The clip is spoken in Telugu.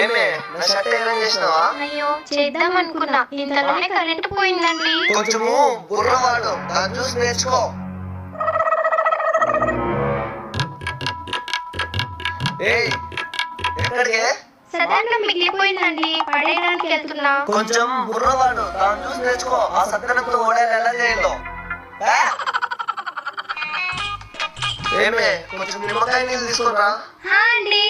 ఏమే నా షర్ట్ ఏం చేసినావా? అయ్యో చేద్దాం అనుకున్నా, ఇంతలోనే కరెంట్ పోయిందండి. కొంచెము బుర్రవాడు, దాన్ని చూసి నేర్చుకో. ఏయ్ ఎక్కడికే? సదనం మిగిలిపోయిందండి, పడేయడానికి వెళ్తున్నా. కొంచెం బుర్రవాడు, దాన్ని చూసి నేర్చుకో. ఆ సద్దనంతో ఓడేలు ఎలా చేయాలో. ఏమే కొంచెం నిమ్మకాయ నీళ్ళు తీసుకురా. అండి